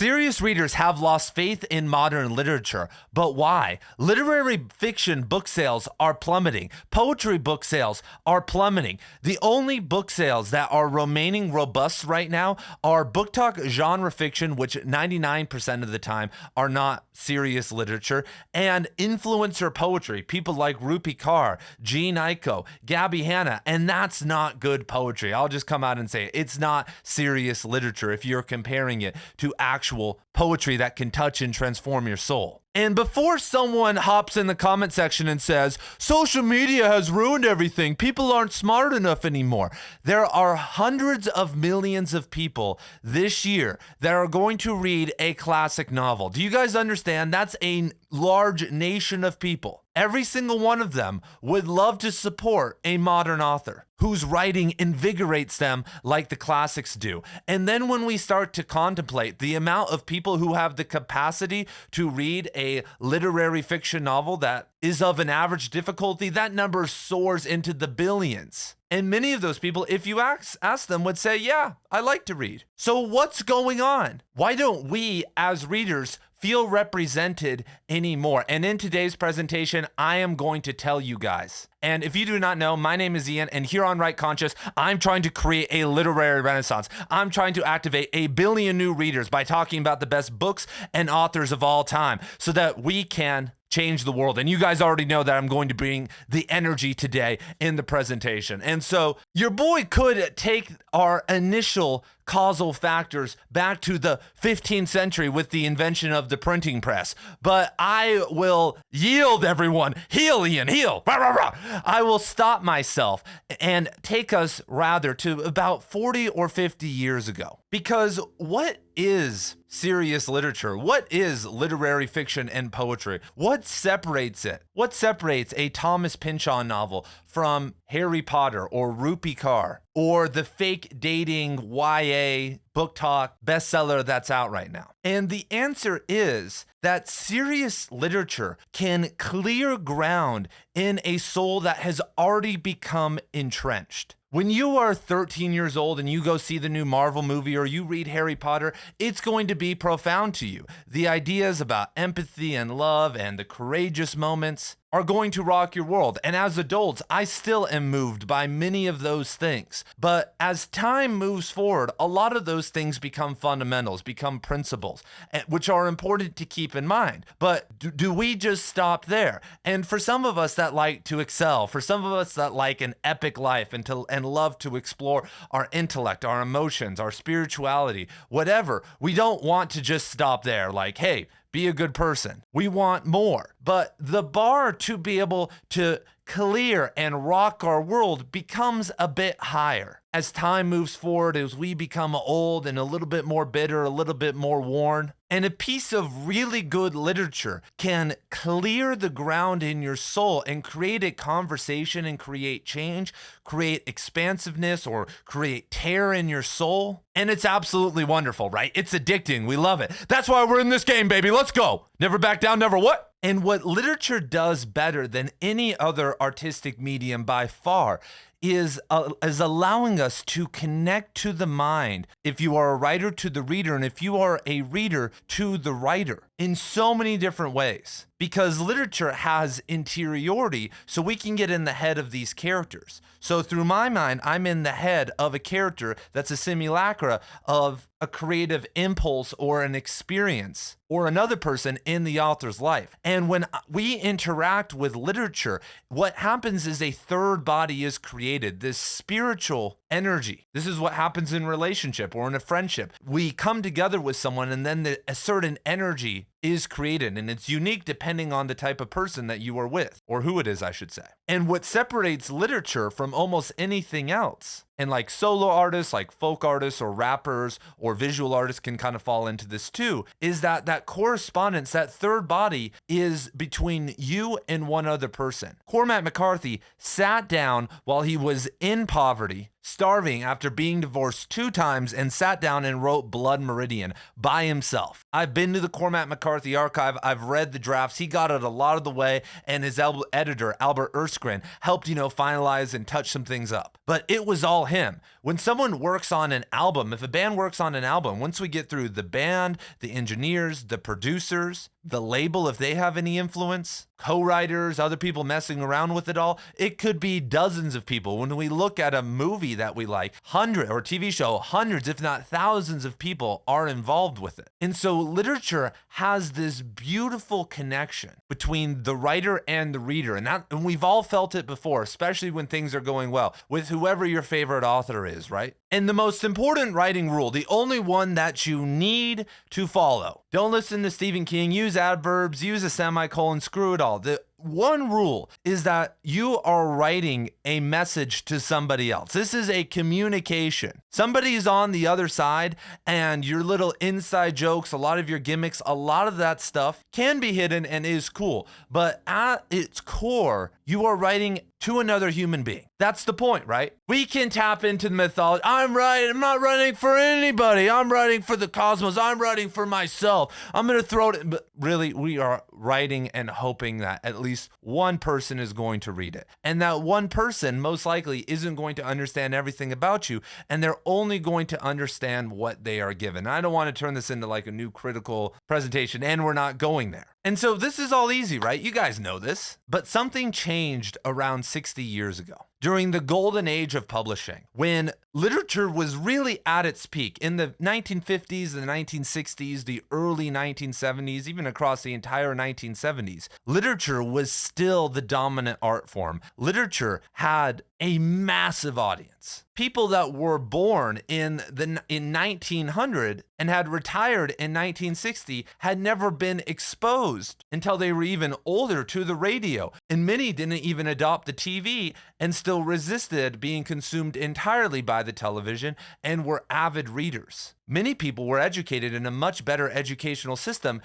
Serious readers have lost faith in modern literature, but why? Literary fiction book sales are plummeting. Poetry book sales are plummeting. The only book sales that are remaining robust right now are book talk genre fiction, which 99% of the time are not serious literature, and influencer poetry, people like Rupi Kaur, Jean Aiko, Gabby Hanna, and that's not good poetry. I'll just come out and say it's not serious literature if you're comparing it to actual poetry that can touch and transform your soul. And before someone hops in the comment section and says, social media has ruined everything, people aren't smart enough anymore, there are hundreds of millions of people this year that are going to read a classic novel. Do you guys understand? That's a large nation of people. Every single one of them would love to support a modern author whose writing invigorates them like the classics do. And then when we start to contemplate the amount of people who have the capacity to read a literary fiction novel that is of an average difficulty, that number soars into the billions. And many of those people, if you ask them, would say, yeah, I like to read. So what's going on? Why don't we as readers feel represented anymore? And in today's presentation, I am going to tell you guys. And if you do not know, my name is Ian, and here on Right Conscious, I'm trying to create a literary renaissance. I'm trying to activate 1 billion new readers by talking about the best books and authors of all time so that we can change the world. And you guys already know that I'm going to bring the energy today in the presentation. And so your boy could take our initial causal factors back to the 15th century with the invention of the printing press. But I will yield, everyone. Heal, Ian, heal. Rah, rah, rah. I will stop myself and take us rather to about 40 or 50 years ago. Because what is serious literature? What is literary fiction and poetry? What separates it? What separates a Thomas Pynchon novel from Harry Potter or Rupi Kaur or the fake dating YA book talk bestseller that's out right now? And the answer is that serious literature can clear ground in a soul that has already become entrenched. When you are 13 years old and you go see the new Marvel movie or you read Harry Potter, it's going to be profound to you. The ideas about empathy and love and the courageous moments are going to rock your world. And as adults, I still am moved by many of those things. But as time moves forward, a lot of those things become fundamentals, become principles, which are important to keep in mind. But do we just stop there? And for some of us that like to excel, for some of us that like an epic life and love to explore our intellect, our emotions, our spirituality, whatever, we don't want to just stop there like, hey, be a good person. We want more. But the bar to be able to clear and rock our world becomes a bit higher. As time moves forward, as we become old and a little bit more bitter, a little bit more worn, and a piece of really good literature can clear the ground in your soul and create a conversation and create change, create expansiveness, or create tear in your soul. And it's absolutely wonderful, right? It's addicting. We love it. That's why we're in this game, baby. Let's go. Never back down, never what? And what literature does better than any other artistic medium by far is allowing us to connect to the mind. If you are a writer, to the reader, and if you are a reader, to the writer, in so many different ways. Because literature has interiority, so we can get in the head of these characters. So through my mind, I'm in the head of a character that's a simulacra of a creative impulse or an experience or another person in the author's life. And when we interact with literature, what happens is a third body is created, this spiritual energy. This is what happens in relationship or in a friendship. We come together with someone and then a certain energy is created, and it's unique depending on the type of person that you are with, or who it is, I should say. And what separates literature from almost anything else, and like solo artists, like folk artists or rappers or visual artists can kind of fall into this too, is that correspondence, that third body is between you and one other person. Cormac McCarthy sat down while he was in poverty, starving after being divorced 2 times, and sat down and wrote Blood Meridian by himself. I've been to the Cormac McCarthy archive. I've read the drafts. He got it a lot of the way, and his editor, Albert Erskine, helped, finalize and touch some things up. But it was all him. When someone works on an album, if a band works on an album, once we get through the band, the engineers, the producers, the label, if they have any influence, co-writers, other people messing around with it all, it could be dozens of people. When we look at a movie that we like, or TV show, hundreds, if not thousands of people are involved with it. And so literature has this beautiful connection between the writer and the reader. And we've all felt it before, especially when things are going well, with whoever your favorite author is, right? And the most important writing rule, the only one that you need to follow. Don't listen to Stephen King, use adverbs, use a semicolon, screw it all. The one rule is that you are writing a message to somebody else. This is a communication. Somebody's on the other side, and your little inside jokes, a lot of your gimmicks, a lot of that stuff can be hidden and is cool. But at its core, you are writing to another human being. That's the point, right? We can tap into the mythology. I'm not writing for anybody. I'm writing for the cosmos. I'm writing for myself. I'm going to throw it. But really, we are writing and hoping that at least one person is going to read it. And that one person most likely isn't going to understand everything about you. And they're only going to understand what they are given. I don't want to turn this into like a new critical presentation, and we're not going there. And so this is all easy, right? You guys know this. But something changed around 60 years ago, during the golden age of publishing, when literature was really at its peak in the 1950s, the 1960s, the early 1970s, even across the entire 1970s. Literature was still the dominant art form. Literature had a massive audience. People that were born in 1900 and had retired in 1960 had never been exposed until they were even older to the radio. And many didn't even adopt the TV and still resisted being consumed entirely by the television and were avid readers. Many people were educated in a much better educational system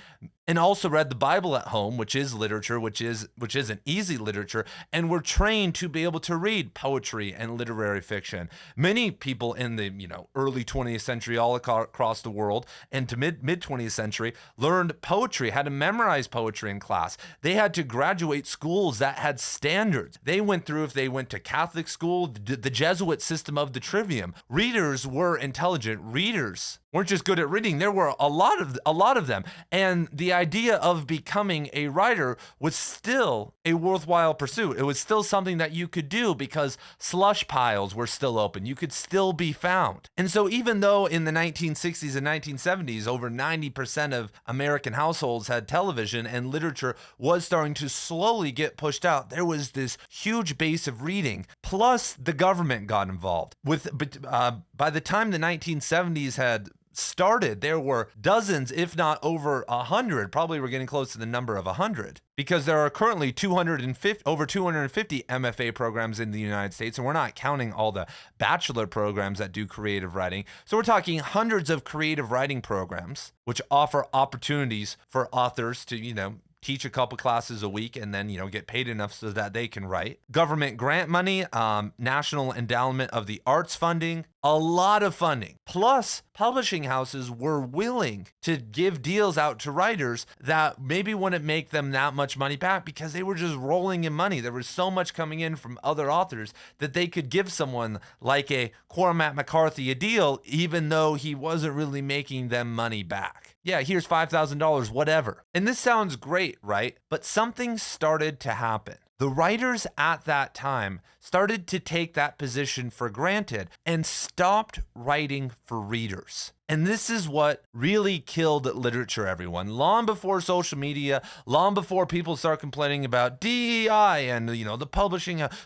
and also read the Bible at home, which is literature, which isn't easy literature, and were trained to be able to read poetry and literary fiction. Many people in the early 20th century all across the world and to mid 20th century learned poetry, had to memorize poetry in class. They had to graduate schools that had standards. They went through, if they went to Catholic school, the Jesuit system of the Trivium. Readers were intelligent. Readers weren't just good at reading. There were a lot of them. And the idea of becoming a writer was still a worthwhile pursuit. It was still something that you could do because slush piles were still open. You could still be found. And so even though in the 1960s and 1970s, over 90% of American households had television and literature was starting to slowly get pushed out, there was this huge base of reading. Plus, the government got involved. By the time the 1970s had started, there were dozens, if not over 100, probably we're getting close to the number of 100, because there are currently over 250 MFA programs in the United States, and we're not counting all the bachelor programs that do creative writing. So we're talking hundreds of creative writing programs, which offer opportunities for authors to, teach a couple classes a week and then, get paid enough so that they can write. Government grant money, National Endowment of the Arts funding, a lot of funding. Plus, publishing houses were willing to give deals out to writers that maybe wouldn't make them that much money back because they were just rolling in money. There was so much coming in from other authors that they could give someone like a Cormac McCarthy a deal, even though he wasn't really making them money back. Yeah, here's $5,000, whatever. And this sounds great, right? But something started to happen. The writers at that time started to take that position for granted and stopped writing for readers. And this is what really killed literature, everyone. Long before social media, long before people start complaining about DEI and, the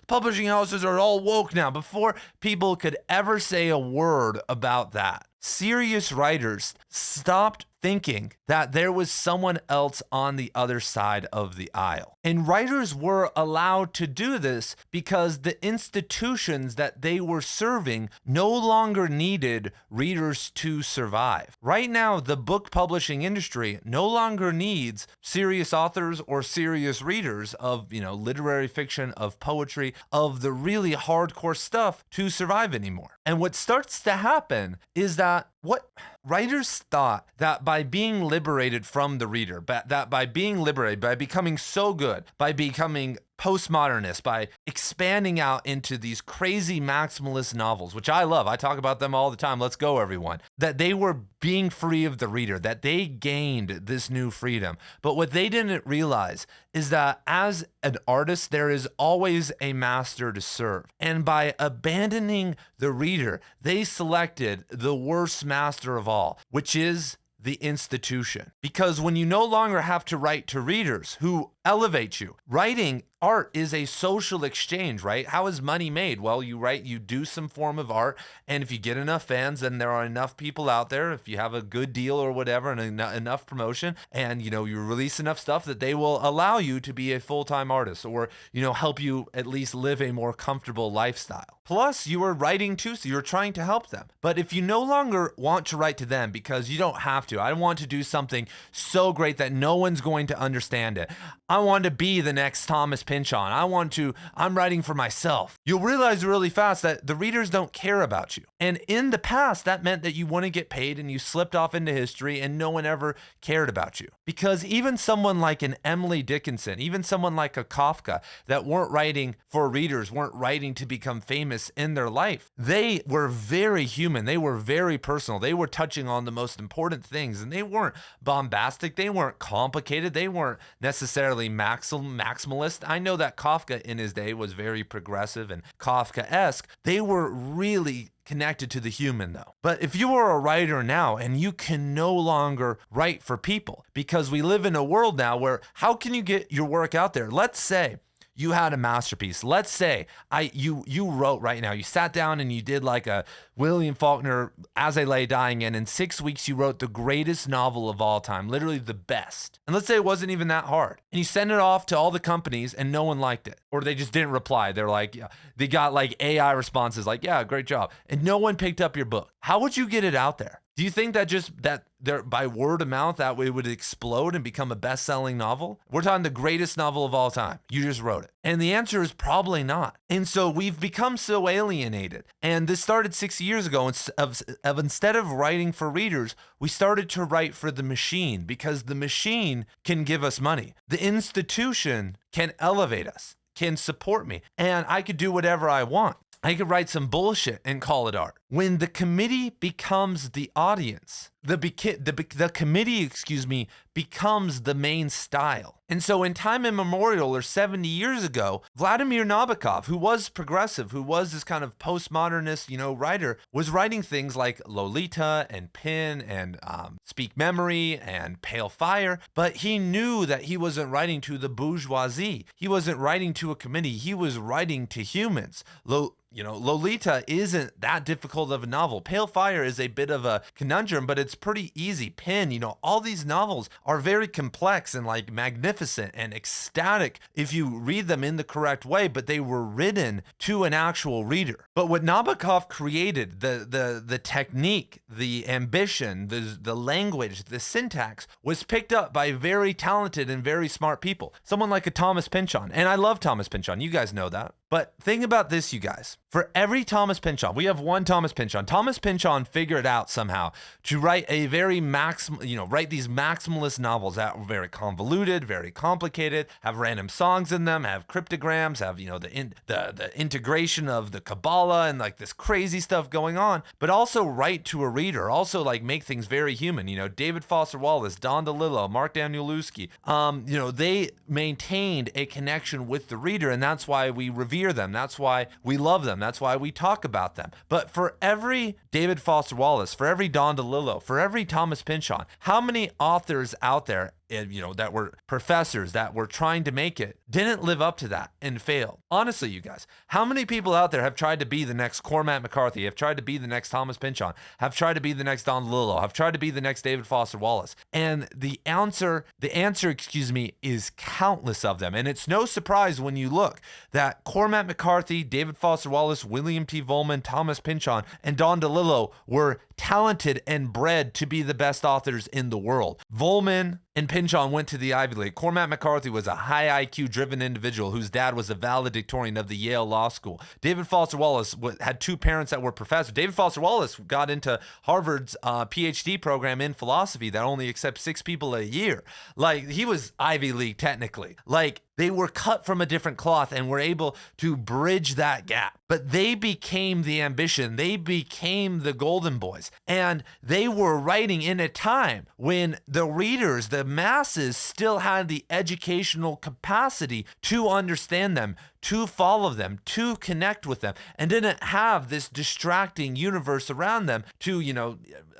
publishing houses are all woke now, before people could ever say a word about that, serious writers stopped thinking that there was someone else on the other side of the aisle. And writers were allowed to do this because the institutions that they were serving no longer needed readers to survive. Right now, the book publishing industry no longer needs serious authors or serious readers of, literary fiction, of poetry, of the really hardcore stuff to survive anymore. And what starts to happen is that what writers thought that by being liberated from the reader, that by being liberated, by becoming so good, by becoming postmodernist, by expanding out into these crazy maximalist novels, which I love. I talk about them all the time. Let's go, everyone. That they were being free of the reader, that they gained this new freedom. But what they didn't realize is that as an artist, there is always a master to serve. And by abandoning the reader, they selected the worst master of all, which is the institution. Because when you no longer have to write to readers who elevate you, writing art is a social exchange, right? How is money made? Well, you do some form of art, and if you get enough fans, then there are enough people out there, if you have a good deal or whatever, and enough promotion, and you release enough stuff that they will allow you to be a full-time artist, or help you at least live a more comfortable lifestyle. Plus, you are writing too, so you're trying to help them. But if you no longer want to write to them because you don't have to, I want to do something so great that no one's going to understand it. I want to be the next Thomas Pynchon. I'm writing for myself. You'll realize really fast that the readers don't care about you. And in the past, that meant that you wouldn't get paid and you slipped off into history and no one ever cared about you. Because even someone like an Emily Dickinson, even someone like a Kafka that weren't writing for readers, weren't writing to become famous in their life, they were very human. They were very personal. They were touching on the most important things, and they weren't bombastic. They weren't complicated. They weren't necessarily maximalist. I know that Kafka in his day was very progressive and Kafka-esque. They were really connected to the human, though. But if you are a writer now and you can no longer write for people, because we live in a world now where how can you get your work out there? Let's say you had a masterpiece. Let's say you wrote right now, you sat down and you did like a William Faulkner, As I Lay Dying, and in 6 weeks you wrote the greatest novel of all time, literally the best. And let's say it wasn't even that hard. And you send it off to all the companies and no one liked it. Or they just didn't reply. They're like, yeah, they got like AI responses like, yeah, great job. And no one picked up your book. How would you get it out there? Do you think that there by word of mouth that way would explode and become a best-selling novel? We're talking the greatest novel of all time. You just wrote it. And the answer is probably not. And so we've become so alienated. And this started 6 years ago. Instead of writing for readers, we started to write for the machine, because the machine can give us money. The institution can elevate us, can support me, and I could do whatever I want. I could write some bullshit and call it art. When the committee becomes the audience, the committee, becomes the main style. And so in time immemorial, or 70 years ago, Vladimir Nabokov, who was progressive, who was this kind of postmodernist, writer, was writing things like Lolita and Pin and Speak Memory and Pale Fire, but he knew that he wasn't writing to the bourgeoisie. He wasn't writing to a committee. He was writing to humans. Lolita isn't that difficult of a novel. Pale Fire is a bit of a conundrum, but it's pretty easy. Pin, all these novels are very complex and like magnificent and ecstatic if you read them in the correct way, but they were written to an actual reader. But what Nabokov created, the technique, the ambition, the language, the syntax, was picked up by very talented and very smart people. Someone like a Thomas Pynchon. And I love Thomas Pynchon. You guys know that. But think about this, you guys. For every Thomas Pynchon, we have one Thomas Pynchon. Thomas Pynchon figured out somehow to write a very write these maximalist novels that were very convoluted, very complicated, have random songs in them, have cryptograms, have the integration of the Kabbalah and like this crazy stuff going on, but also write to a reader, also like make things very human. David Foster Wallace, Don DeLillo, Mark Danielewski, they maintained a connection with the reader, and that's why we revere them. That's why we love them. That's why we talk about them. But for every David Foster Wallace, for every Don DeLillo, for every Thomas Pynchon, how many authors out there that were professors that were trying to make it, didn't live up to that and failed. Honestly, you guys, how many people out there have tried to be the next Cormac McCarthy, have tried to be the next Thomas Pynchon, have tried to be the next Don DeLillo, have tried to be the next David Foster Wallace? And the answer, is countless of them. And it's no surprise when you look that Cormac McCarthy, David Foster Wallace, William T. Vollmann, Thomas Pynchon, and Don DeLillo were talented and bred to be the best authors in the world. Vollmann and Pynchon went to the Ivy League. Cormac McCarthy was a high IQ driven individual whose dad was a valedictorian of the Yale Law School. David Foster Wallace had two parents that were professors. David Foster Wallace got into Harvard's PhD program in philosophy that only accepts 6 people a year. Like, he was Ivy League technically. Like, they were cut from a different cloth and were able to bridge that gap. But they became the ambition. They became the golden boys. And they were writing in a time when the readers, the masses, still had the educational capacity to understand them, to follow them, to connect with them, and didn't have this distracting universe around them to,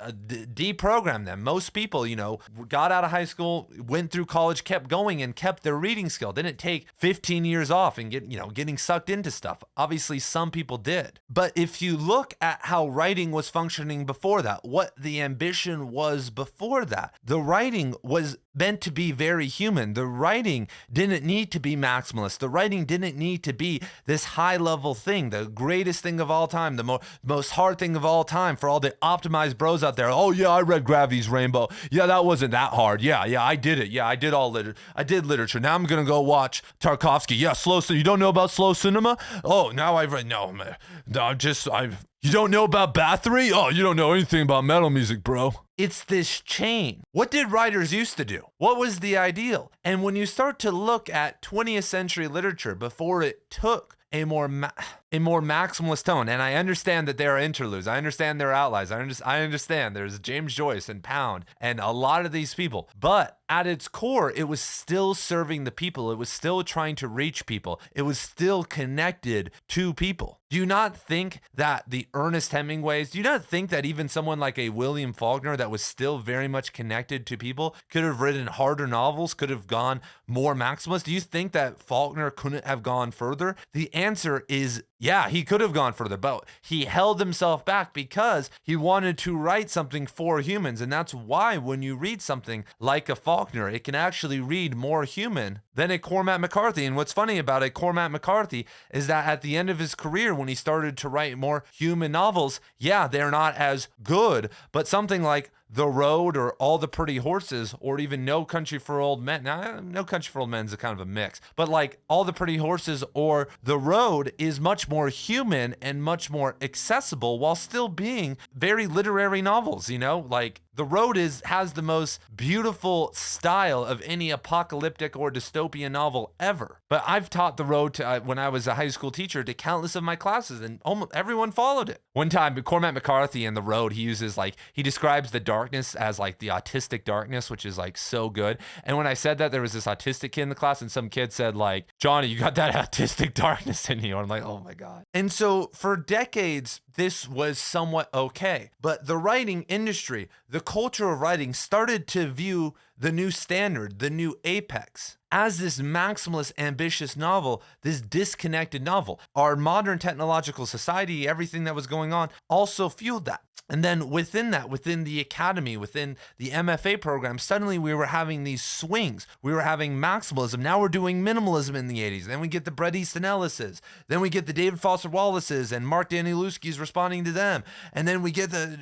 deprogram them. Most people, got out of high school, went through college, kept going, and kept their reading skill. Didn't take 15 years off and getting sucked into stuff. Obviously, some people did. But if you look at how writing was functioning before that, what the ambition was before that, the writing was meant to be very human. The writing didn't need to be maximalist. The writing didn't need to be this high level thing, the greatest thing of all time, the most hard thing of all time for all the optimized bros out there. Oh yeah, I read Gravity's Rainbow. Yeah, that wasn't that hard. Yeah, I did it. Yeah, I did literature. Now I'm gonna go watch Tarkovsky. Yeah, slow cinema. You don't know about slow cinema? Oh, now I've read. No, man. You don't know about Bathory? Oh, you don't know anything about metal music, bro. It's this chain. What did writers used to do? What was the ideal? And when you start to look at 20th century literature before it took a more maximalist tone, and I understand that there are interludes. I understand there are outliers. I understand there's James Joyce and Pound and a lot of these people. But at its core, it was still serving the people. It was still trying to reach people. It was still connected to people. Do you not think that the Ernest Hemingways, do you not think that even someone like a William Faulkner that was still very much connected to people could have written harder novels, could have gone more maximalist? Do you think that Faulkner couldn't have gone further? The answer is yeah, he could have gone further, but he held himself back because he wanted to write something for humans. And that's why when you read something like a Faulkner, it can actually read more human than a Cormac McCarthy. And what's funny about a Cormac McCarthy is that at the end of his career, when he started to write more human novels, yeah, they're not as good, but something like The Road or All the Pretty Horses or even No Country for Old Men. Now, No Country for Old Men is a kind of a mix, but like All the Pretty Horses or The Road is much more human and much more accessible while still being very literary novels, like The Road has the most beautiful style of any apocalyptic or dystopian novel ever. But I've taught The Road to, when I was a high school teacher, to countless of my classes, and almost everyone followed it. One time, Cormac McCarthy in The Road, he describes the darkness as like the autistic darkness, which is like so good. And when I said that, there was this autistic kid in the class, and some kid said like, Johnny, you got that autistic darkness in you. And I'm like, oh my God. And so for decades, this was somewhat okay. But the writing industry, the culture of writing started to view the new standard, the new apex, as this maximalist, ambitious novel, this disconnected novel. Our modern technological society, everything that was going on, also fueled that. And then within that, within the academy, within the MFA program, suddenly we were having these swings. We were having maximalism. Now we're doing minimalism in the 80s. Then we get the Bret Easton Ellises. Then we get the David Foster Wallaces and Mark Danielewski's responding to them. And then we get the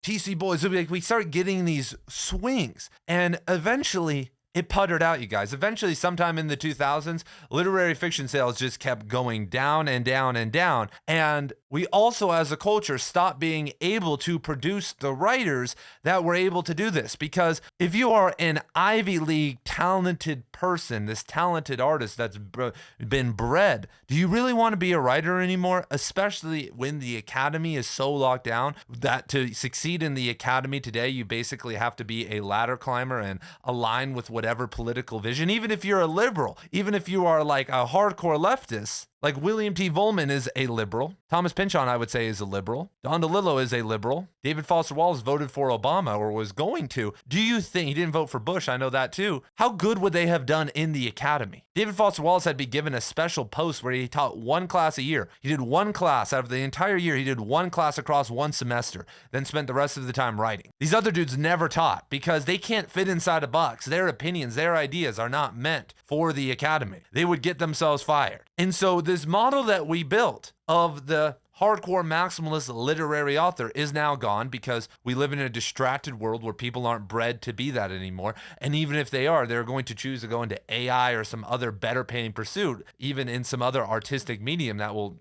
TC Boys. We start getting these swings. And eventually it puttered out, you guys. Eventually, sometime in the 2000s, literary fiction sales just kept going down and down and down. And we also, as a culture, stopped being able to produce the writers that were able to do this. Because if you are an Ivy League talented person, this talented artist that's been bred, do you really want to be a writer anymore? Especially when the academy is so locked down that to succeed in the academy today, you basically have to be a ladder climber and align with whatever political vision. Even if you're a liberal, even if you are like a hardcore leftist, Like William T. Vollman is a liberal. Thomas Pynchon, I would say, is a liberal. Don DeLillo is a liberal. David Foster Wallace voted for Obama, or was going to. Do you think, he didn't vote for Bush, I know that too. How good would they have done in the academy? David Foster Wallace had been given a special post where he taught one class a year. He did one class out of the entire year. He did one class across one semester, then spent the rest of the time writing. These other dudes never taught because they can't fit inside a box. Their opinions, their ideas are not meant for the academy. They would get themselves fired. And so this model that we built of the hardcore maximalist literary author is now gone because we live in a distracted world where people aren't bred to be that anymore. And even if they are, they're going to choose to go into AI or some other better paying pursuit, even in some other artistic medium that will,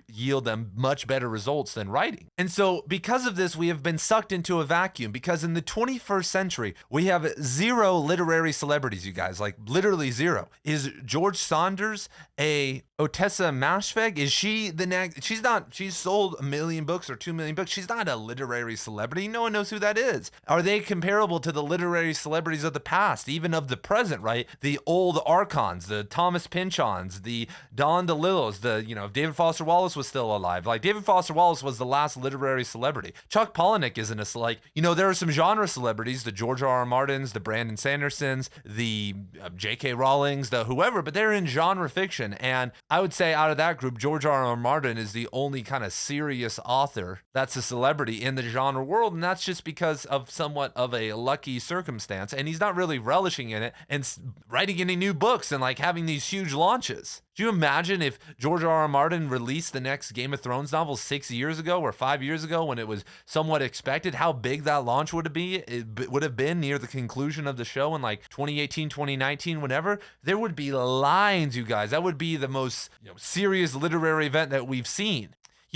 yield them much better results than writing. And so because of this, we have been sucked into a vacuum because in the 21st century, we have zero literary celebrities, you guys, like literally zero. Is George Saunders a Otessa Mashfeg? Is she the next? She's sold 1 million books or 2 million books. She's not a literary celebrity. No one knows who that is. Are they comparable to the literary celebrities of the past, even of the present, right? The old archons, the Thomas Pynchons, the Don DeLillos, if David Foster Wallace was still alive. Like David Foster Wallace was the last literary celebrity. Chuck Palahniuk isn't there are some genre celebrities, the George R.R. Martins, the Brandon Sandersons, the J.K. Rowlings, the whoever, but they're in genre fiction. And I would say out of that group, George R.R. Martin is the only kind of serious author that's a celebrity in the genre world, and that's just because of somewhat of a lucky circumstance, and he's not really relishing in it and writing any new books and like having these huge launches. Do you imagine if George R.R. Martin released the next Game of Thrones novel 6 years ago or 5 years ago when it was somewhat expected, how big that launch would have been near the conclusion of the show in like 2018, 2019, whenever? There would be lines, you guys. That would be the most serious literary event that we've seen.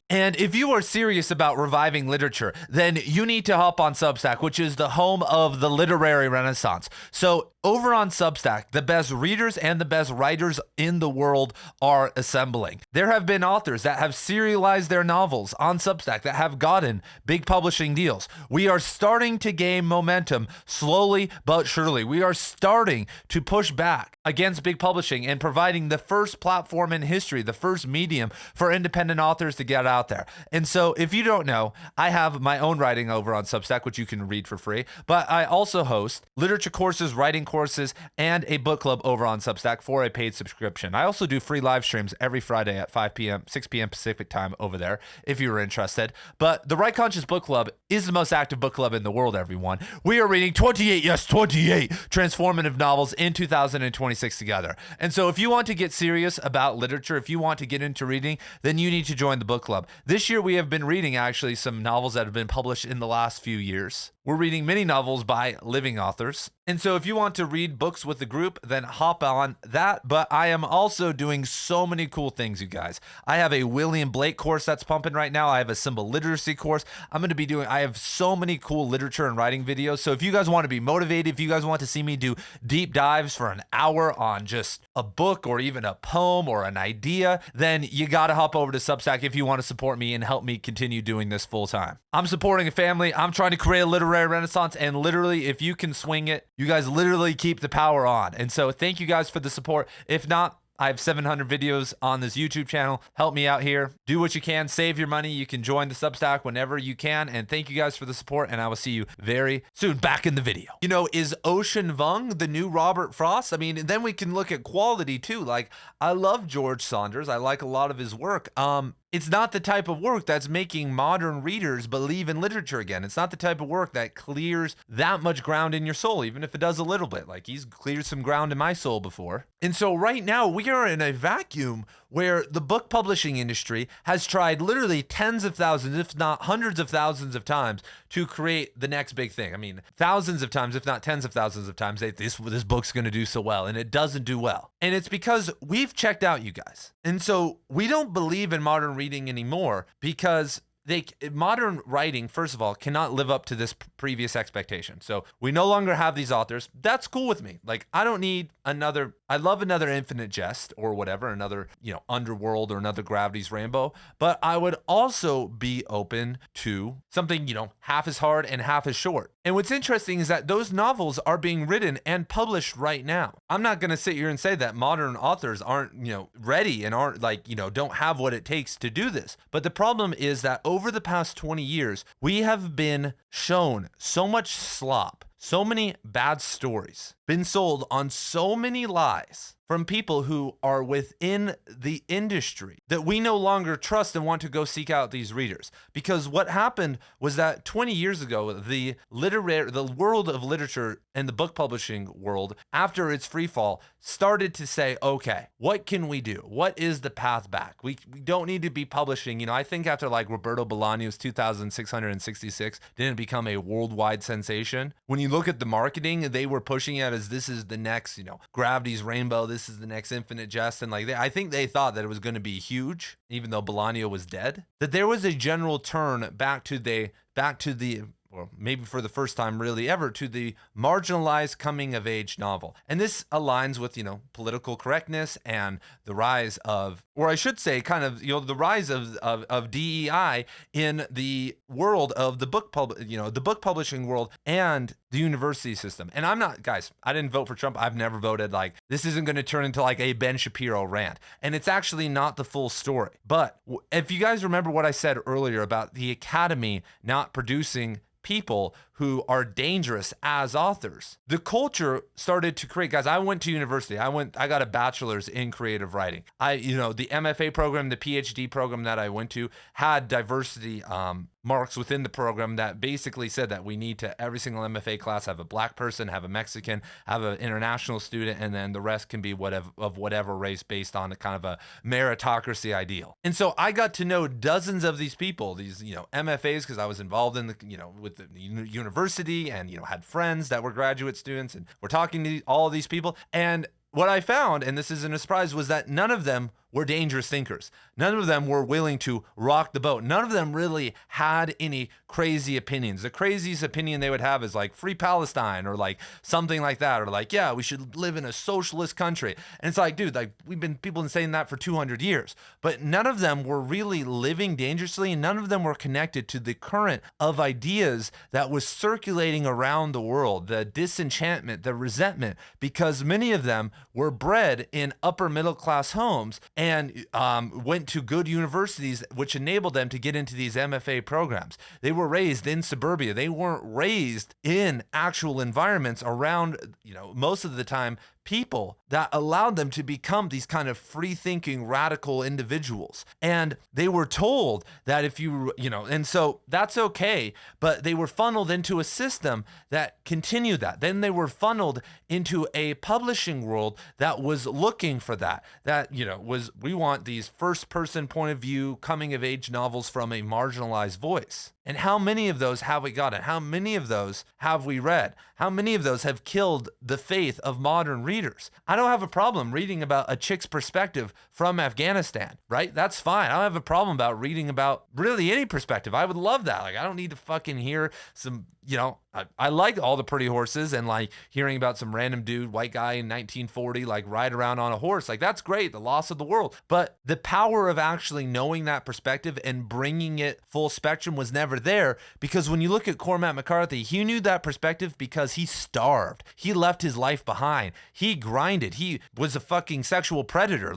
And if you are serious about reviving literature, then you need to hop on Substack, which is the home of the literary renaissance. So over on Substack, the best readers and the best writers in the world are assembling. There have been authors that have serialized their novels on Substack that have gotten big publishing deals. We are starting to gain momentum slowly but surely. We are starting to push back against big publishing and providing the first platform in history, the first medium for independent authors to get out there. And so if you don't know, I have my own writing over on Substack, which you can read for free, but I also host literature courses, writing courses, and a book club over on Substack for a paid subscription. I also do free live streams every Friday at 5 p.m., 6 p.m. Pacific time over there if you're interested. But the Right Conscious Book Club is the most active book club in the world, everyone. We are reading 28 transformative novels in 2026 together. And so if you want to get serious about literature, if you want to get into reading, then you need to join the book club. This year we have been reading actually some novels that have been published in the last few years. We're reading mini novels by living authors. And so if you want to read books with the group, then hop on that. But I am also doing so many cool things, you guys. I have a William Blake course that's pumping right now. I have a symbol literacy course. I have so many cool literature and writing videos. So if you guys want to be motivated, if you guys want to see me do deep dives for an hour on just a book or even a poem or an idea, then you got to hop over to Substack if you want to support me and help me continue doing this full time. I'm supporting a family. I'm trying to create a literary renaissance, and literally, if you can swing it, you guys literally keep the power on. And so thank you guys for the support. If not, I have 700 videos on this YouTube channel. Help me out here. Do what you can. Save your money. You can join the Substack whenever you can. And thank you guys for the support. And I will see you very soon. Back in the video. Is Ocean Vuong the new Robert Frost? Then we can look at quality too. Like, I love George Saunders. I like a lot of his work. It's not the type of work that's making modern readers believe in literature again. It's not the type of work that clears that much ground in your soul, even if it does a little bit. Like, he's cleared some ground in my soul before. And so right now we are in a vacuum where the book publishing industry has tried literally tens of thousands, if not hundreds of thousands of times to create the next big thing. Thousands of times, if not tens of thousands of times, this book's going to do so well, and it doesn't do well. And it's because we've checked out, you guys. And so we don't believe in modern reading anymore because modern writing, first of all, cannot live up to this previous expectation. So we no longer have these authors. That's cool with me. Like, I don't need another I love another Infinite Jest or whatever, another, Underworld or another Gravity's Rainbow, but I would also be open to something, half as hard and half as short. And what's interesting is that those novels are being written and published right now. I'm not going to sit here and say that modern authors aren't, ready and aren't don't have what it takes to do this. But the problem is that over the past 20 years, we have been shown so much slop, so many bad stories, been sold on so many lies from people who are within the industry that we no longer trust and want to go seek out these readers. Because what happened was that 20 years ago, the world of literature and the book publishing world, after its free fall, started to say, okay, what can we do? What is the path back? We don't need to be publishing. I think after like Roberto Bolaño's 2,666 didn't become a worldwide sensation. When you look at the marketing, they were pushing it as this is the next, Gravity's Rainbow. This is the next Infinite Jest. And I think they thought that it was going to be huge, even though Bolaño was dead, that there was a general turn back to the, or maybe for the first time really ever, to the marginalized coming of age novel. And this aligns with, political correctness and the rise of, or I should say kind of, the rise of DEI in the world of the book publishing world and the university system. And I'm not, guys, I didn't vote for Trump. I've never voted. This isn't going to turn into like a Ben Shapiro rant. And it's actually not the full story. But if you guys remember what I said earlier about the Academy not producing people who are dangerous as authors, the culture started to create. Guys, I went to university. I got a bachelor's in creative writing. The MFA program, the PhD program that I went to had diversity marks within the program that basically said that we need to, every single MFA class, have a black person, have a Mexican, have an international student, and then the rest can be whatever race based on a kind of a meritocracy ideal. And so I got to know dozens of these people, these, MFAs, because I was involved in the, with the university and, had friends that were graduate students, and we're talking to all of these people. And what I found, and this isn't a surprise, was that none of them were dangerous thinkers. None of them were willing to rock the boat. None of them really had any crazy opinions. The craziest opinion they would have is like free Palestine or like something like that, or like, yeah, we should live in a socialist country. And it's like, dude, people been saying that for 200 years, but none of them were really living dangerously, and none of them were connected to the current of ideas that was circulating around the world, the disenchantment, the resentment, because many of them were bred in upper middle class homes and went to good universities, which enabled them to get into these MFA programs. They were raised in suburbia. They weren't raised in actual environments around, most of the time, people that allowed them to become these kind of free-thinking, radical individuals. And they were told that if and so that's okay, but they were funneled into a system that continued that. Then they were funneled into a publishing world that was looking for that, we want these first-person point of view, coming-of-age novels from a marginalized voice. And how many of those have we gotten? How many of those have we read? How many of those have killed the faith of modern readers? I don't have a problem reading about a chick's perspective from Afghanistan, right? That's fine. I don't have a problem about reading about really any perspective. I would love that. I don't need to fucking hear some, I like all the pretty horses and hearing about some random dude, white guy in 1940, ride around on a horse. That's great. The loss of the world. But the power of actually knowing that perspective and bringing it full spectrum was never there, because when you look at Cormac McCarthy, he knew that perspective because he starved. He left his life behind. He grinded. He was a fucking sexual predator.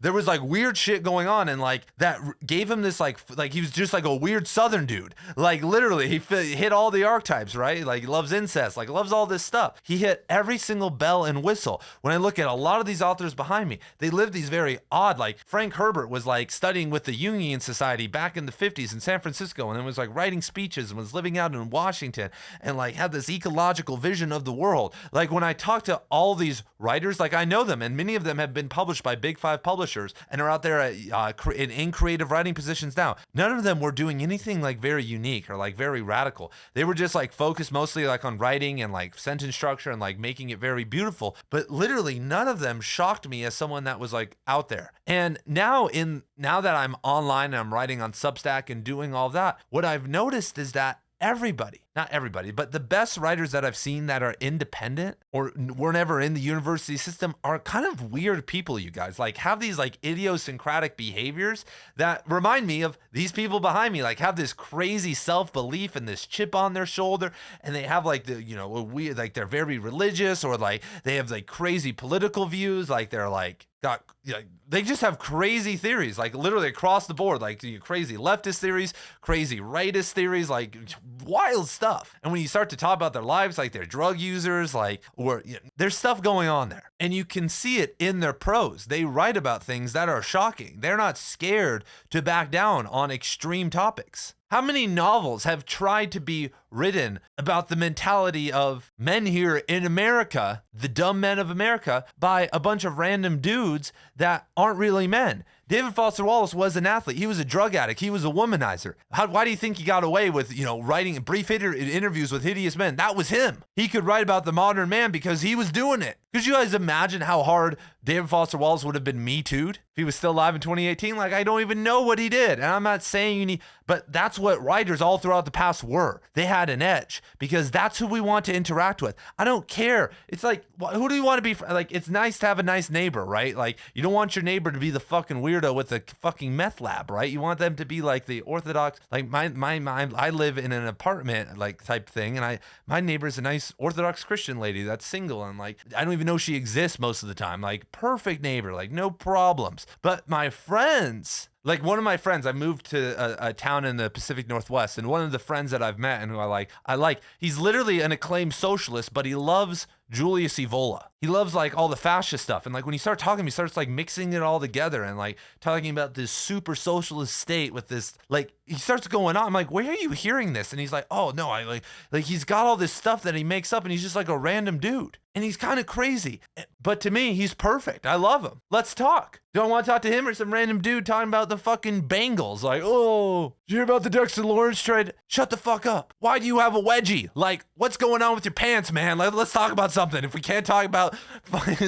There was weird shit going on, and that gave him this he was just a weird Southern dude. Literally, he hit all the archetypes, right? He loves incest, loves all this stuff. He hit every single bell and whistle. When I look at a lot of these authors behind me, they live these very odd, Frank Herbert was studying with the Jungian Society back in the 50s in San Francisco, and then was writing speeches and was living out in Washington and had this ecological vision of the world. When I talk to all these writers, I know them, and many of them have been published by big 5 publishers and are out there in creative writing positions now. None of them were doing anything very unique or very radical. They were just focused mostly on writing and sentence structure and making it very beautiful. But literally none of them shocked me as someone that was out there. And now that I'm online and I'm writing on Substack and doing all that, what I've noticed is that everybody, not everybody, but the best writers that I've seen that are independent or were never in the university system are kind of weird people, you guys. Like, have these like idiosyncratic behaviors that remind me of these people behind me, like have this crazy self-belief and this chip on their shoulder, and they have like the, you know, weird, like they're very religious, or like they have like crazy political views, like they're like got, you know, they just have crazy theories, like literally across the board, like crazy leftist theories, crazy rightist theories, like wild stuff. And when you start to talk about their lives, like they're drug users, like, or you know, there's stuff going on there, and you can see it in their prose. They write about things that are shocking. They're not scared to back down on extreme topics. How many novels have tried to be written about the mentality of men here in America, the dumb men of America, by a bunch of random dudes that aren't really men? David Foster Wallace was an athlete. He was a drug addict. He was a womanizer. Why do you think he got away with, you know, writing brief interviews with hideous men? That was him. He could write about the modern man because he was doing it. Could you guys imagine how hard David Foster Wallace would have been Me Too'd if he was still alive in 2018? Like, I don't even know what he did. And I'm not saying you need, but that's what writers all throughout the past were. They had an edge because that's who we want to interact with. I don't care. It's like, who do you want to be? Like, it's nice to have a nice neighbor, right? Like, you don't want your neighbor to be the fucking weirdo with the fucking meth lab, right? You want them to be like the orthodox, like I live in an apartment like type thing, and my neighbor's a nice orthodox Christian lady that's single, and like, I don't even know she exists most of the time. Like, perfect neighbor, like no problems. But my friends, like one of my friends, I moved to a town in the Pacific Northwest, and one of the friends that I've met and who I like, he's literally an acclaimed socialist, but he loves Julius Evola. He loves like all the fascist stuff. And like when you start talking, he starts like mixing it all together and like talking about this super socialist state with this, like he starts going on. I'm like, where are you hearing this? And he's like, oh no, I like he's got all this stuff that he makes up, and he's just like a random dude. And he's kind of crazy. But to me, he's perfect. I love him. Let's talk. Do I want to talk to him or some random dude talking about the fucking Bengals? Like, oh, did you hear about the Dexter Lawrence trade? Shut the fuck up. Why do you have a wedgie? Like, what's going on with your pants, man? Let's talk about something. If we can't talk about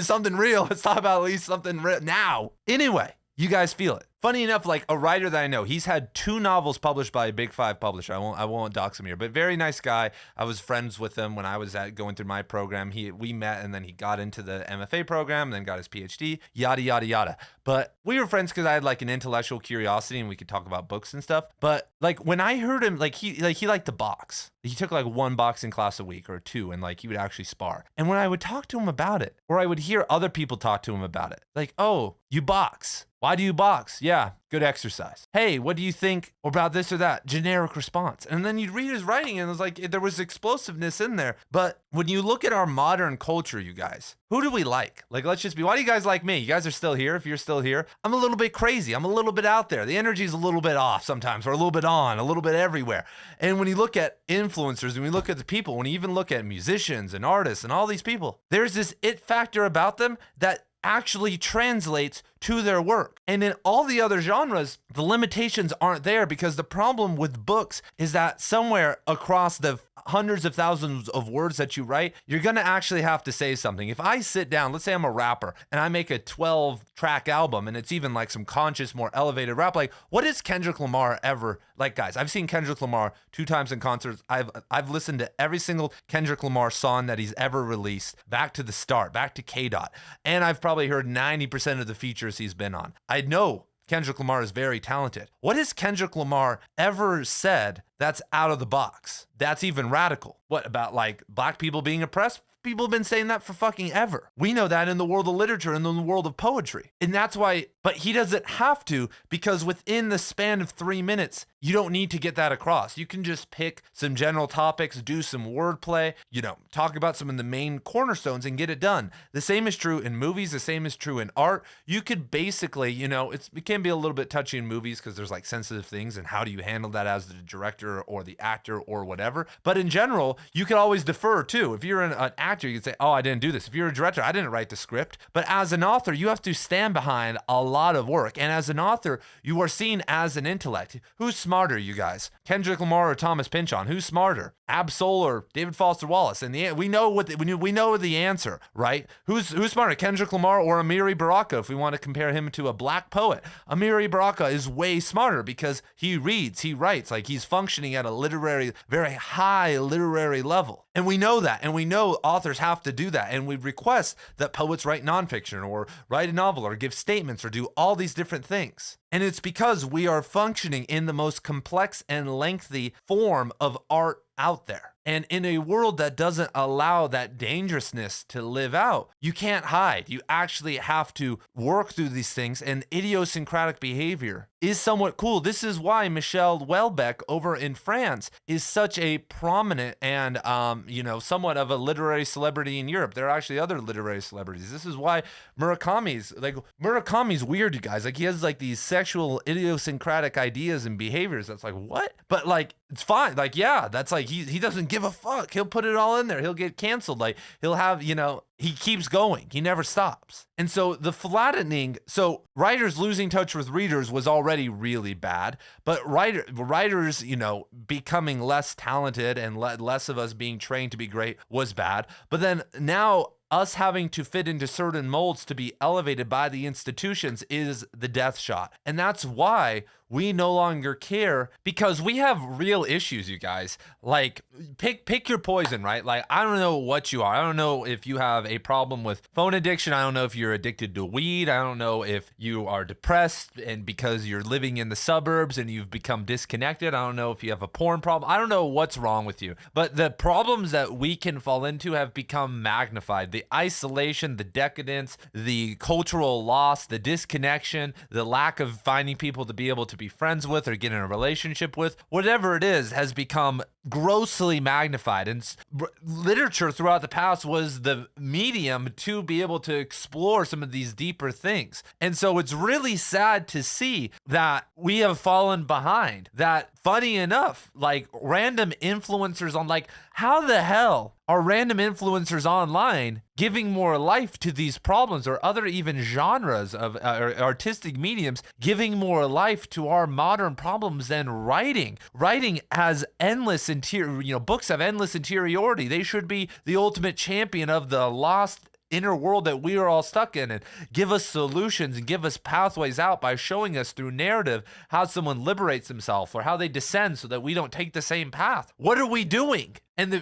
something real, let's talk about at least something real now. Anyway, you guys feel it. Funny enough, like a writer that I know, he's had 2 novels published by a Big 5 publisher. I won't dox him here, but very nice guy. I was friends with him when I was going through my program. We met, and then he got into the MFA program, and then got his PhD, yada, yada, yada. But we were friends because I had like an intellectual curiosity, and we could talk about books and stuff. But like when I heard him, like he liked to box. He took like 1 boxing class a week or 2, and like he would actually spar. And when I would talk to him about it, or I would hear other people talk to him about it, like, oh, you box. Why do you box? Yeah, good exercise. Hey, what do you think about this or that? Generic response. And then you'd read his writing, and it was like there was explosiveness in there. But when you look at our modern culture, you guys, who do we like? Like, let's just be, why do you guys like me? You guys are still here. If you're still here, I'm a little bit crazy. I'm a little bit out there. The energy's a little bit off sometimes, or a little bit on, a little bit everywhere. And when you look at influencers, and we look at the people, when you even look at musicians and artists and all these people, there's this it factor about them that actually translates to their work. And in all the other genres, the limitations aren't there, because the problem with books is that somewhere across the hundreds of thousands of words that you write, you're going to actually have to say something. If I sit down, let's say I'm a rapper, and I make a 12-track album, and it's even like some conscious, more elevated rap, like what is Kendrick Lamar ever, like guys, I've seen Kendrick Lamar 2 times in concerts. I've listened to every single Kendrick Lamar song that he's ever released, back to the start, back to K-Dot. And I've probably heard 90% of the features he's been on. I know Kendrick Lamar is very talented. What has Kendrick Lamar ever said that's out of the box? That's even radical. What about like black people being oppressed? People have been saying that for fucking ever. We know that in the world of literature and in the world of poetry. And that's why, but he doesn't have to, because within the span of 3 minutes, you don't need to get that across. You can just pick some general topics, do some wordplay, talk about some of the main cornerstones and get it done. The same is true in movies. The same is true in art. You could basically, it can be a little bit touchy in movies because there's like sensitive things, and how do you handle that as the director or the actor or whatever. But in general, you can always defer too. If you're an actor, you can say, oh, I didn't do this. If you're a director, I didn't write the script. But as an author, you have to stand behind a lot of work. And as an author, you are seen as an intellect. Who's smart? smarter, you guys? Kendrick Lamar or Thomas Pynchon? Who's smarter? Ab-Soul or David Foster Wallace? And we know we know the answer, right? Who's smarter, Kendrick Lamar or Amiri Baraka? If we want to compare him to a black poet, Amiri Baraka is way smarter because he reads, he writes, like he's functioning at a very high literary level. And we know that, and we know authors have to do that, and we request that poets write nonfiction or write a novel or give statements or do all these different things. And it's because we are functioning in the most complex and lengthy form of art out there. And in a world that doesn't allow that dangerousness to live out, you can't hide. You actually have to work through these things, and idiosyncratic behavior is somewhat cool. This is why Michel Houellebecq over in France is such a prominent and, somewhat of a literary celebrity in Europe. There are actually other literary celebrities. This is why Murakami's weird, you guys. Like, he has like these sexual idiosyncratic ideas and behaviors. That's like, what? But like, it's fine. Like, yeah, that's like, he doesn't give a fuck. He'll put it all in there. He'll get canceled. Like, he'll have, he keeps going. He never stops. And so the flattening, so writers losing touch with readers was already really bad, but writers, becoming less talented and less of us being trained to be great was bad. But then now us having to fit into certain molds to be elevated by the institutions is the death shot. And that's why we no longer care, because we have real issues, you guys. Like, pick your poison, right? Like, I don't know what you are. I don't know if you have a problem with phone addiction. I don't know if you're addicted to weed. I don't know if you are depressed and because you're living in the suburbs and you've become disconnected. I don't know if you have a porn problem. I don't know what's wrong with you. But the problems that we can fall into have become magnified. The isolation, the decadence, the cultural loss, the disconnection, the lack of finding people to be able to be friends with or get in a relationship with, whatever it is, has become grossly magnified. And literature throughout the past was the medium to be able to explore some of these deeper things. And so it's really sad to see that we have fallen behind. That, funny enough, like random influencers on, like, how the hell are random influencers online giving more life to these problems, or other even genres of artistic mediums giving more life to our modern problems than writing? Writing has endless books have endless interiority. They should be the ultimate champion of the lost inner world that we are all stuck in, and give us solutions and give us pathways out by showing us through narrative how someone liberates himself or how they descend so that we don't take the same path. What are we doing? And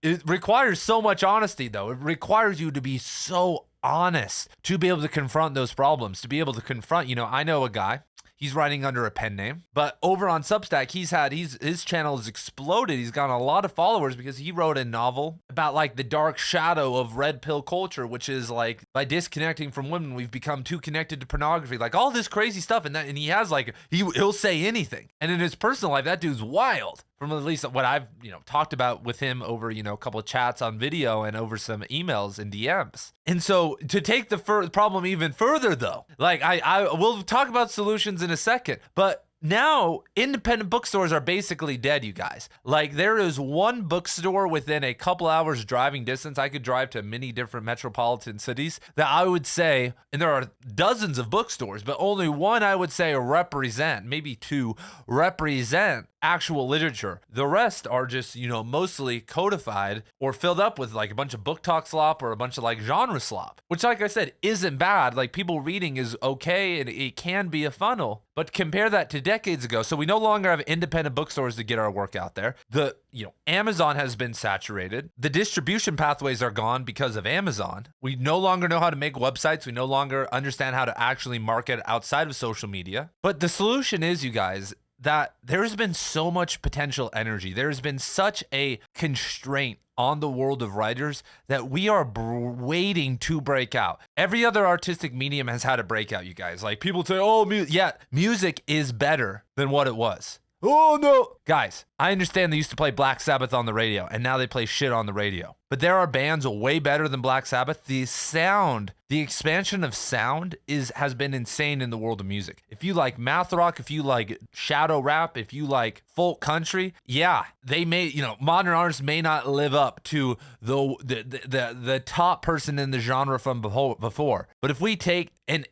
it requires so much honesty, though. It requires you to be so honest to be able to confront those problems, to be able to confront, I know a guy. He's writing under a pen name, but over on Substack, his channel has exploded. He's gotten a lot of followers because he wrote a novel about like the dark shadow of red pill culture, which is like, by disconnecting from women, we've become too connected to pornography, like all this crazy stuff. And he has like, he'll say anything. And in his personal life, that dude's wild. From at least what I've talked about with him over a couple of chats on video and over some emails and DMs. And so to take the problem even further, though, like we'll talk about solutions in a second, but now independent bookstores are basically dead, you guys. Like, there is one bookstore within a couple hours driving distance. I could drive to many different metropolitan cities that I would say, and there are dozens of bookstores, but only one I would say represent, maybe two represent actual literature. The rest are just, mostly codified or filled up with like a bunch of book talk slop or a bunch of like genre slop, which, like I said, isn't bad. Like, people reading is okay and it can be a funnel, but compare that to decades ago. So we no longer have independent bookstores to get our work out there. Amazon has been saturated. The distribution pathways are gone because of Amazon. We no longer know how to make websites. We no longer understand how to actually market outside of social media. But the solution is, you guys, that there's been so much potential energy. There's been such a constraint on the world of writers that we are waiting to break out. Every other artistic medium has had a breakout, you guys. Like, people say, oh, music is better than what it was. Oh, no. Guys, I understand they used to play Black Sabbath on the radio, and now they play shit on the radio. But there are bands way better than Black Sabbath. The expansion of sound has been insane in the world of music. If you like math rock, if you like shadow rap, if you like folk country, yeah, they may, modern artists may not live up to the top person in the genre from before. But if we take and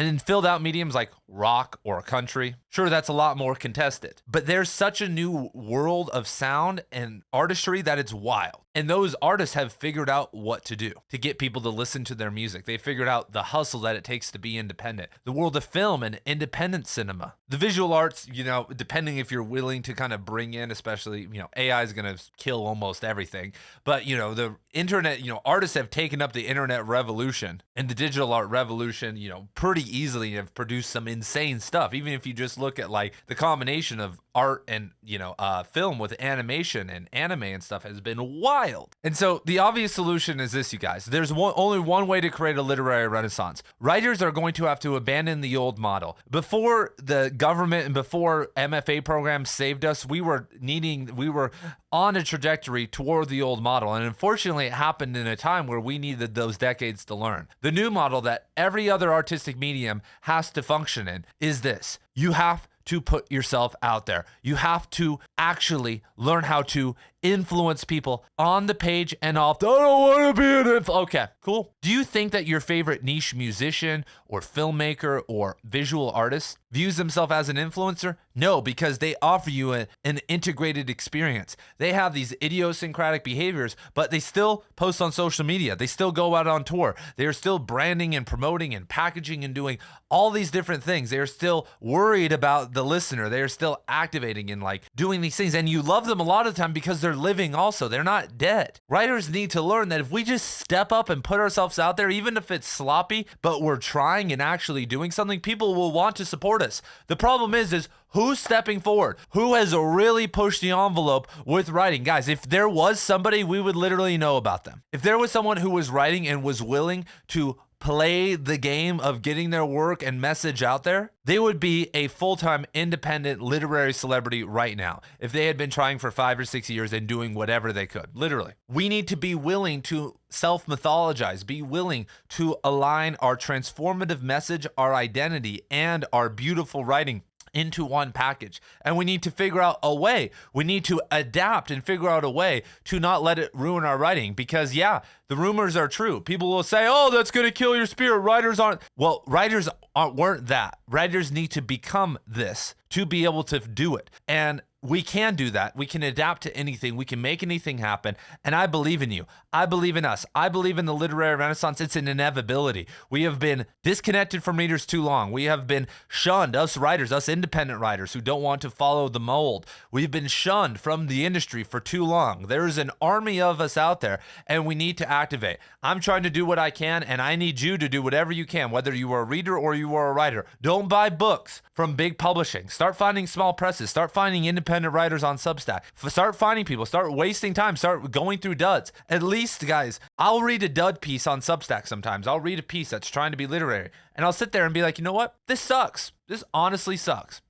And in filled out mediums like rock or country, sure, that's a lot more contested. But there's such a new world of sound and artistry that it's wild. And those artists have figured out what to do to get people to listen to their music. They figured out the hustle that it takes to be independent. The world of film and independent cinema. The visual arts, you know, depending if you're willing to kind of bring in, especially, you know, AI is going to kill almost everything. But, you know, the internet, you know, artists have taken up the internet revolution and the digital art revolution, you know, pretty easily have produced some insane stuff. Even if you just look at like the combination of art and, you know, film with animation and anime and stuff has been wild. And so the obvious solution is this, you guys. There's only one way to create a literary renaissance. Writers are going to have to abandon the old model. Before the government and before MFA programs saved us, we were on a trajectory toward the old model. And unfortunately, it happened in a time where we needed those decades to learn. The new model that every other artistic medium has to function in is this. You have to put yourself out there. You have to actually learn how to influence people on the page and off. I don't want to be an Okay, cool. Do you think that your favorite niche musician or filmmaker or visual artist views themselves as an influencer? No, because they offer you an integrated experience. They have these idiosyncratic behaviors, but they still post on social media. They still go out on tour. They are still branding and promoting and packaging and doing all these different things. They are still worried about the listener. They are still activating and like doing these things. And you love them a lot of the time because they're living also. They're not dead. Writers need to learn that if we just step up and put ourselves out there, even if it's sloppy, but we're trying and actually doing something, people will want to support us. The problem is who's stepping forward? Who has really pushed the envelope with writing? Guys, if there was somebody, we would literally know about them. If there was someone who was writing and was willing to play the game of getting their work and message out there, they would be a full-time independent literary celebrity right now if they had been trying for 5 or 6 years and doing whatever they could. Literally. We need to be willing to self-mythologize, be willing to align our transformative message, our identity, and our beautiful writing into one package. And we need to figure out a way. We need to adapt and figure out a way to not let it ruin our writing. Because yeah, the rumors are true. People will say, oh, that's going to kill your spirit. Writers aren't. Well, writers weren't that. Writers need to become this to be able to do it. And we can do that. We can adapt to anything. We can make anything happen. And I believe in you. I believe in us. I believe in the literary renaissance. It's an inevitability. We have been disconnected from readers too long. We have been shunned, us writers, us independent writers who don't want to follow the mold. We've been shunned from the industry for too long. There is an army of us out there, and we need to activate. I'm trying to do what I can, and I need you to do whatever you can, whether you are a reader or you are a writer. Don't buy books from big publishing. Start finding small presses. Start finding independent writers on Substack. Start finding people. Start wasting time. Start going through duds. At least, guys, I'll read a dud piece on Substack sometimes. I'll read a piece that's trying to be literary, and I'll sit there and be like, you know what? This sucks. This honestly sucks.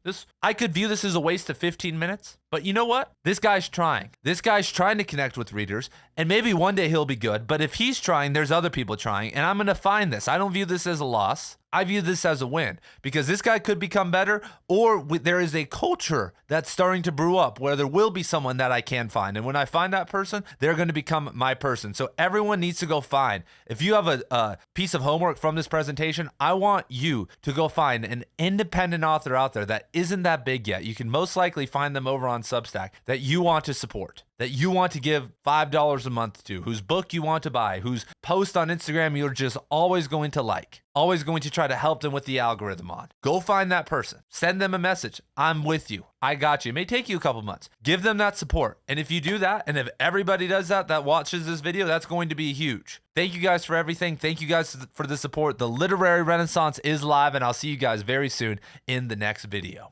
I could view this as a waste of 15 minutes, but you know what? This guy's trying. This guy's trying to connect with readers, and maybe one day he'll be good, but if he's trying, there's other people trying, and I'm going to find this. I don't view this as a loss. I view this as a win because this guy could become better, or there is a culture that's starting to brew up where there will be someone that I can find. And when I find that person, they're going to become my person. So everyone needs to go find. If you have a piece of homework from this presentation, I want you to go find an independent author out there that isn't that big yet. You can most likely find them over on Substack that you want to support, that you want to give $5 a month to, whose book you want to buy, whose post on Instagram you're just always going to like, always going to try to help them with the algorithm on. Go find that person. Send them a message. I'm with you. I got you. It may take you a couple months. Give them that support. And if you do that, and if everybody does that watches this video, that's going to be huge. Thank you guys for everything. Thank you guys for the support. The literary renaissance is live, and I'll see you guys very soon in the next video.